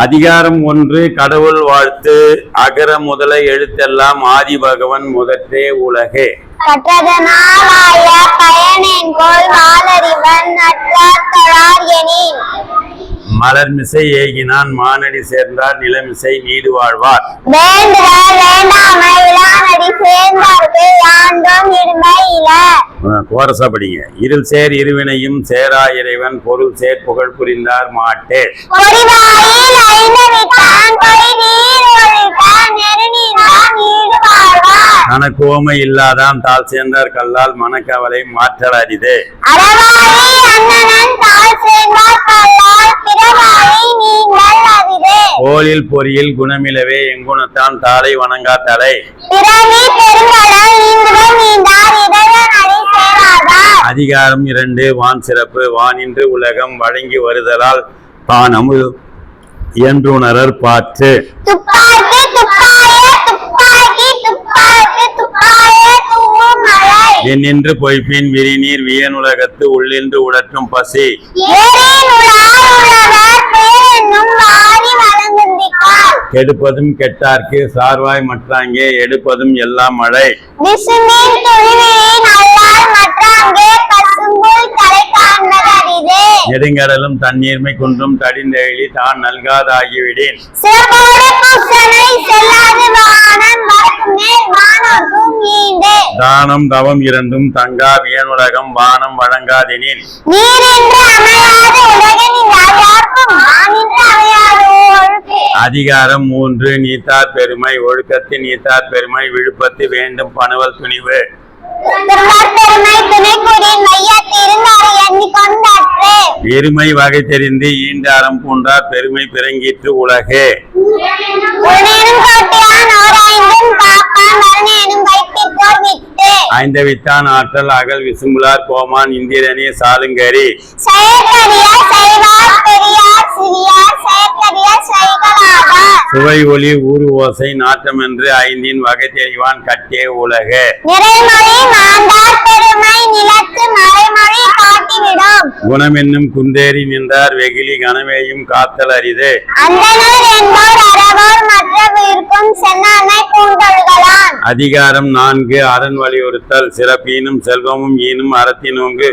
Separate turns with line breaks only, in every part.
அதிகாரம் 1 கடவுள் வாழ்த்து. அகர முதல எழுத்தெல்லாம் ஆதி பகவன் முதற்றே உலகே.
கற்றதனாலாய பயனென்கொள் வாளறிவன் நற்றார் தொழார் எனின்.
மலர்மிசை ஏகினான் மானடி சேர்ந்தார் நிலமிசை நீடு வாழ்வார்.
வேண்டுக வேண்டாமை இளானடி சேர்ந்தார்க்கு யாண்டும் இடுமை இல.
கோரசா படிங்க. இருள் சேர் இருவினையும் சேரா இறைவன் பொருள் சேர் புகழ் புரிந்தார் மாட்டே.
பொறிவாயில் ஐந்தவித்தான் பொய்நீர் ஒழித்தான் நெருநீர்தான் நீடு வாழ்வார்.
தனக்கு ஓமை இல்லாதான் தாள் சேர்ந்தார் கல்லால் மனக்கவலை மாற்றல் அரிதே.
அறவாழி அண்ணனன் தாழ் சேர்ந்தார் கல்லால் பிறவாழி நீங்கள் அரிதே.
கோலில் பொறியில் குணமிலவே எங்குணத்தான் தாளை வணங்கா தலை.
பிறவி பெருங்கடல் நீந்தும் நீந்தார் இதழன் அடி சேராதார்.
அதிகாரம் 2 வான் சிறப்பு. வானின்று உலகம் வழங்கி வருதலால் தான் அமுது என்றுணரற் பாற்று.
துப்பாக்கி துப்பாய துப்பாக்கி துப்பாக்கி துப்பாய தூவும் மழை.
எண்ணின்று பொய்ப்பின் விரிநீர் வியனுலகத்து உள்ளின்று உடற்றும் பசி.
ஏரின் உலார் உழவர் பேரென்னும் வாரி வழங்குந்திக்கால்.
கெடுப்பதும் கெட்டார்க்கு சார்வாய் மற்றாங்கே எடுப்பதும் எல்லாம் மழை.
விசும்பின் துணிவின் அல்லால் மற்றாங்கே பசும்புல் தலை காண்பது அரிதே.
நெடுங்கடலும் தண்ணீர்மை குன்றும் தடிந்தெழி தான் நல்காதாகிவிடின்.
சிறப்போடு பூசனை செல்லாது வானம் வடக்கு மேல் வானோர்க்கும் ஈண்டே.
தானம் தவம் இரண்டும் தங்கா வியனுலகம் வானம் வழங்காதெனின்.
நீரென்று அமையாது உலகினில் யாருக்கும் வானின்று அமையாது ஒழுக்கே.
அதிகாரம் 3 நீத்தார் பெருமை. ஒழுக்கத்தின் நீத்தார் பெருமை விழுப்பத்து வேண்டும் பணுவல் துணிவு.
பெருமை துணைக்குடின் மையத்தில் இருந்தாரை எண்ணி கொண்டற்றே.
எருமை வகை தெரிந்து ஈண்டாரம் பூண்டார் பெருமை பிறங்கிற்று உலகே.
உடனேனும் கோட்டியான் ஓராய்ந்தும் காப்பான் மரணேனும் வைத்திருக்கோர் விட்டு.
ஐந்தவித்தான் ஆற்றல் அகல் விசும்புலார் கோமான் இந்திரனே சாலுங்கரி.
செயற்கரிய செய்வார் பெரியார் சிறியார் செயற்கரிய செய்களாவார்.
சுவை ஒளி ஊறு ஓசை நாற்றமென்று ஐந்தின் வகை தெரிவான் கட்டே உலகே.
நிறைமொழி மாந்தார் பெருமை நிலத்து மறைமொழி காட்டிவிடும்.
குணமென்னும் குந்தேறி நின்றார் வெகிலி கனமேயும் காத்தல் அரிது.
அந்தனர் என்போர் அறவோர் மற்றவிருக்கும் சென்னாண்மை பூண்டொழுகலான்.
அதிகாரம் 4 அரண் வலியுறுத்தல். சிறப்பீனும் செல்வமும் ஈனும் அறத்தினோங்கு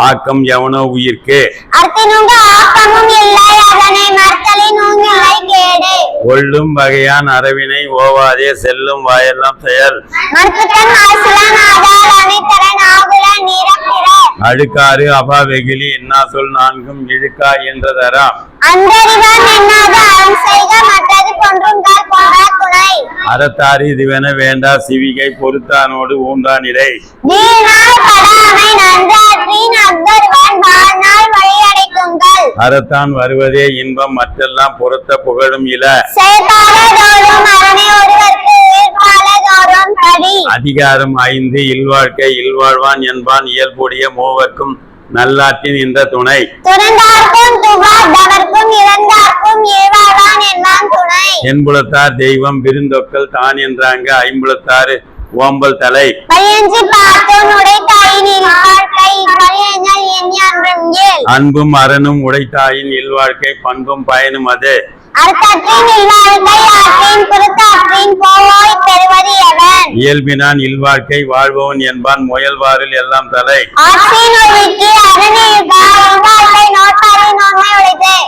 ஆக்கம் எவனோ உயிர்க்கு.
அறத்தினுங்க ஆக்கமும் இல்லை அதனை மறுத்தலின் ஊங்கிலை கேடு.
ஒள்ளும் வகையான் அரவினை ஓவாதே செல்லும் வாயெல்லாம் செயல்.
மறுத்துக்கண் அரசலான் ஆதார் அனைத்தரன் ஆகுல நீரப்பிற.
அழுக்காறு அபா வெகிலி என்னா சொல் நான்கும் இழுக்கா என்றதராம்.
அந்தறிவன் என்னாத அறம் செய்க மற்றது கொன்றுங்கால் போன்றா துணை.
அறத்தாறு இதுவென வேண்டா சிவிகை பொறுத்தானோடு ஊன்றானிலை.
வீணாய் படாமை நன்றாற்றின் அக்தர்வன் வாழ்நாள் வழியடைக்குங்கள்.
அறத்தான் வருவதே இன்பம் மற்றெல்லாம் பொறுத்த புகழும் இல.
செயற்பாலதோறும் அரணை ஒருவர்க்கு உயிர்ப்பாலதோறும் படி.
அதிகாரம் 5 இல்வாழ்க்கை. இல்வாழ்வான் என்பான் இயல்புடைய மூவர்க்கும் நல்லாற்றின் என்ற துணை.
துறந்தார்க்கும் துவார்ந்தவர்க்கும் இறந்தார்க்கும் ஏவாழ்வான் என்பான் துணை.
என்புலத்தார் தெய்வம் விருந்தொக்கல் தான் என்றாங்க ஐம்புலத்தாறு ஓம்பல் தலை.
பழியஞ்சி பார்த்தோன் உடைத்தாயின் இல்வாழ்க்கை பழியஞ்சல் எண்ணி அன்றும் இயல்.
அன்பும் அரணும் உடைத்தாயின் இல்வாழ்க்கை பண்பும் பயனும் அது.
அர்த்தத்தின் இல்வாழ்க்கை ஆற்றின் புறத்தாற்றின் போவாய் பெறுவது எவன்.
இயல்பினான் இல்வாழ்க்கை வாழ்பவன் என்பான் முயல்வாரில் எல்லாம் தலை.
ஆற்றின் ஒழுக்கி அரணேழ்கார் இல்வாழ்க்கை நோட்டாரின் நோன்மை உடைத்தே.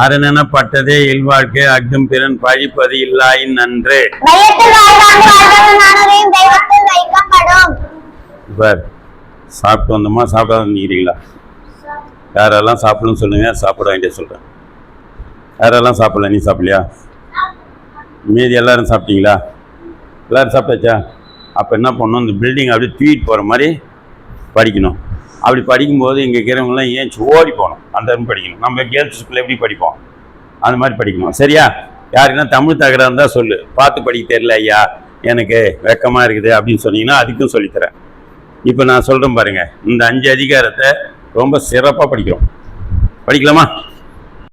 அரணெனப்பட்டதே இல்வாழ்க்கை அஃதும் பிறன் பழிப்பது இல்லாயின் நன்று.
வையத்தில் வாழ்வாங்கு வாழ்வதும் நானுரையும் தெய்வத்தில் வைக்கப்படும்.
பார் சாப்பிட்டு வந்தோமா சாப்பிடாத நினைக்கிறீங்களா? யாரெல்லாம் சாப்பிடணும்னு சொல்லுங்க, சாப்பிட வேண்டிய சொல்கிறேன். யாரெல்லாம் சாப்பிடல? நீ சாப்பிடலையா? மீதி எல்லாரும் சாப்பிட்டீங்களா? எல்லோரும் சாப்பிட்டாச்சா? அப்போ என்ன பண்ணணும், இந்த பில்டிங் அப்படியே தூக்கிட்டு போகிற மாதிரி படிக்கணும். அப்படி படிக்கும்போது இங்கே இருக்கிறவங்களாம் ஏன் ஓடி போகணும், அந்த படிக்கணும். நம்ம கேர்ள்ஸ் ஸ்கூலில் எப்படி படிப்போம் அந்த மாதிரி படிக்கணும். சரியா? யாருக்குன்னா தமிழ் தகராறு இருந்தால் சொல்லு, பார்த்து படிக்க தெரியல ஐயா எனக்கு வெக்கமாக இருக்குது அப்படின்னு சொன்னீங்கன்னா அதுக்கும் சொல்லித்தரேன். இப்போ நான் சொல்கிறேன் பாருங்கள், இந்த 5 அதிகாரத்தை ரொம்ப சிறப்பாக படிக்கிறோம். படிக்கலாமா?